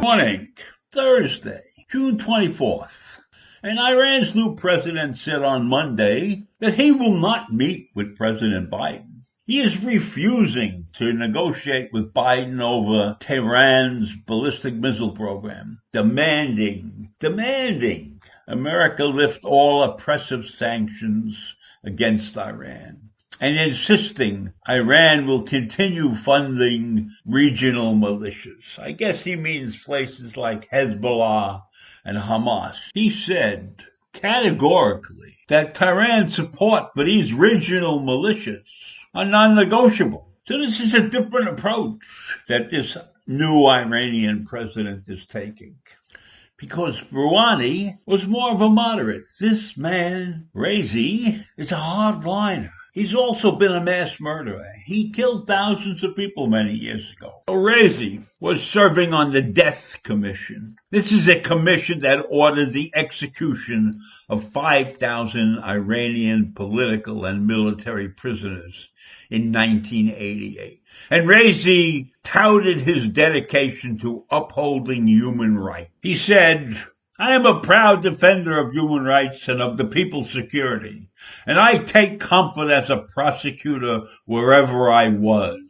Morning, Thursday, June 24th. And Iran's new president said on Monday that he will not meet with President Biden. He is refusing to negotiate with Biden over Tehran's ballistic missile program, demanding America lift all oppressive sanctions against Iran, and insisting Iran will continue funding regional militias. I guess he means places like Hezbollah and Hamas. He said categorically that Tehran's support for these regional militias are non-negotiable. So this is a different approach that this new Iranian president is taking, because Rouhani was more of a moderate. This man, Raisi, is a hardliner. He's also been a mass murderer. He killed thousands of people many years ago. Raisi was serving on the Death Commission. This is a commission that ordered the execution of 5,000 Iranian political and military prisoners in 1988. And Raisi touted his dedication to upholding human rights. He said, "I am a proud defender of human rights and of the people's security, and I take comfort as a prosecutor wherever I was.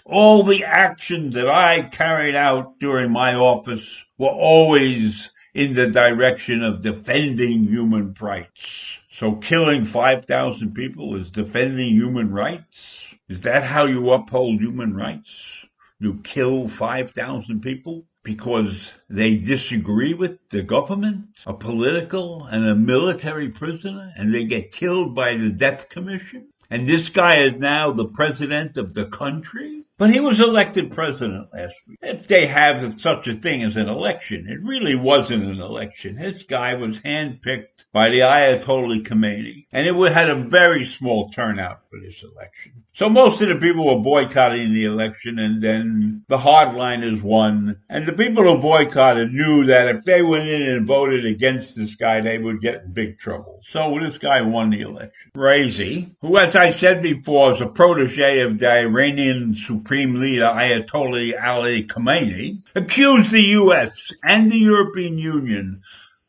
All the actions that I carried out during my office were always in the direction of defending human rights." So killing 5,000 people is defending human rights? Is that how you uphold human rights? You kill 5,000 people because they disagree with the government, a political and a military prisoner, and they get killed by the Death Commission? And this guy is now the president of the country? But he was elected president last week. If they have such a thing as an election, it really wasn't an election. This guy was handpicked by the Ayatollah Khomeini, and it had a very small turnout for this election. So most of the people were boycotting the election, and then the hardliners won. And the people who boycotted knew that if they went in and voted against this guy, they would get in big trouble. So this guy won the election. Raisi, who, as I said before, is a protege of the Iranian Supreme Leader Ayatollah Ali Khamenei, accused the U.S. and the European Union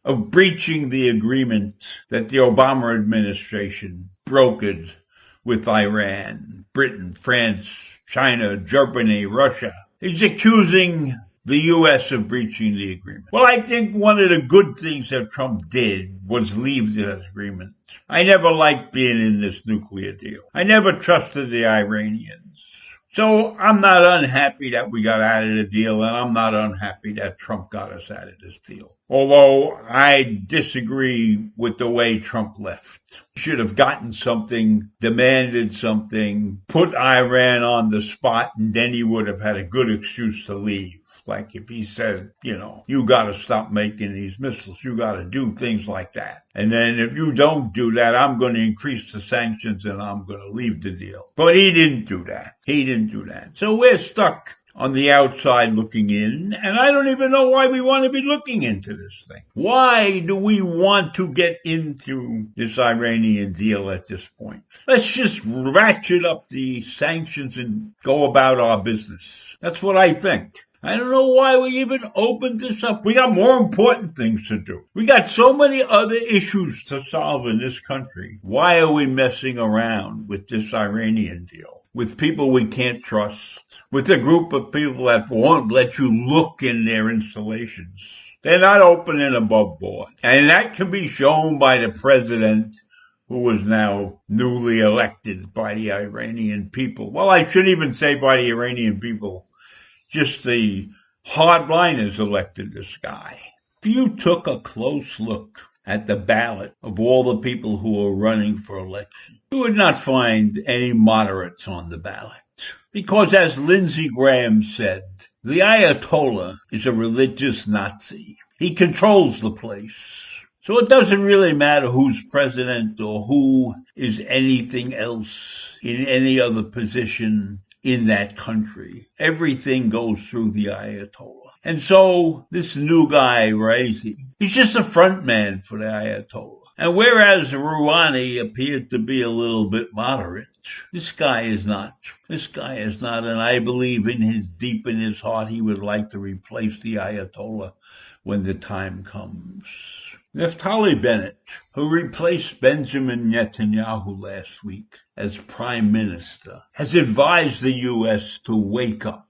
of breaching the agreement that the Obama administration brokered with Iran, Britain, France, China, Germany, Russia. He's accusing the U.S. of breaching the agreement. Well, I think one of the good things that Trump did was leave this agreement. I never liked being in this nuclear deal. I never trusted the Iranians. So I'm not unhappy that we got out of the deal, and I'm not unhappy that Trump got us out of this deal. Although I disagree with the way Trump left. He should have gotten something, demanded something, put Iran on the spot, and then he would have had a good excuse to leave. Like if he said, you got to stop making these missiles. You got to do things like that. And then if you don't do that, I'm going to increase the sanctions and I'm going to leave the deal. But he didn't do that. So we're stuck on the outside looking in, and I don't even know why we want to be looking into this thing. Why do we want to get into this Iranian deal at this point? Let's just ratchet up the sanctions and go about our business. That's what I think. I don't know why we even opened this up. We got more important things to do. We got so many other issues to solve in this country. Why are we messing around with this Iranian deal? With people we can't trust, with a group of people that won't let you look in their installations. They're not open and above board. And that can be shown by the president, who was now newly elected by the Iranian people. Well, I shouldn't even say by the Iranian people. Just the hardliners elected this guy. If you took a close look at the ballot of all the people who are running for election, you would not find any moderates on the ballot. Because as Lindsey Graham said, the Ayatollah is a religious Nazi. He controls the place. So it doesn't really matter who's president or who is anything else in any other position in that country. Everything goes through the Ayatollah. And so this new guy, Raisi, he's just a front man for the Ayatollah. And whereas Rouhani appeared to be a little bit moderate, this guy is not. This guy is not, and I believe deep in his heart, he would like to replace the Ayatollah when the time comes. Naftali Bennett, who replaced Benjamin Netanyahu last week as prime minister, has advised the U.S. to wake up.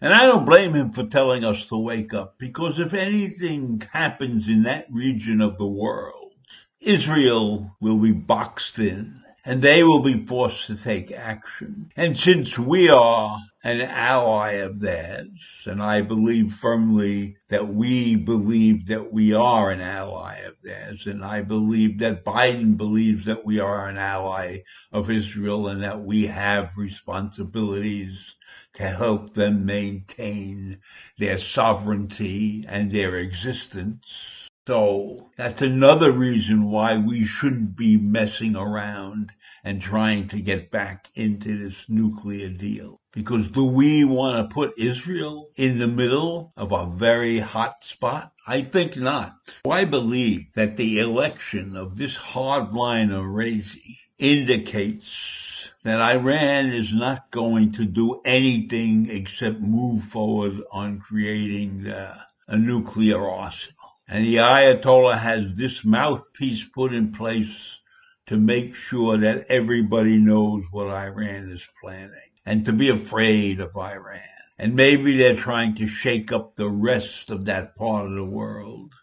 And I don't blame him for telling us to wake up, because if anything happens in that region of the world, Israel will be boxed in, and they will be forced to take action. And since we are an ally of theirs, and I believe firmly that we believe that we are an ally of theirs, and I believe that Biden believes that we are an ally of Israel and that we have responsibilities to help them maintain their sovereignty and their existence. So that's another reason why we shouldn't be messing around and trying to get back into this nuclear deal. Because do we want to put Israel in the middle of a very hot spot? I think not. I believe that the election of this hardliner Raisi indicates that Iran is not going to do anything except move forward on creating a nuclear arsenal. And the Ayatollah has this mouthpiece put in place to make sure that everybody knows what Iran is planning and to be afraid of Iran. And maybe they're trying to shake up the rest of that part of the world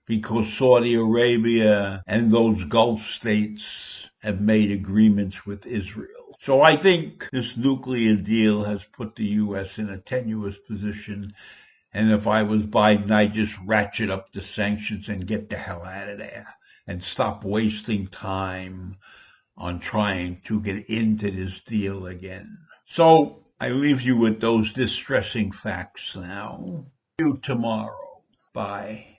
because Saudi Arabia and those Gulf states have made agreements with Israel. So I think this nuclear deal has put the U.S. in a tenuous position. And if I was Biden, I'd just ratchet up the sanctions and get the hell out of there and stop wasting time on trying to get into this deal again. So I leave you with those distressing facts now. See you tomorrow. Bye.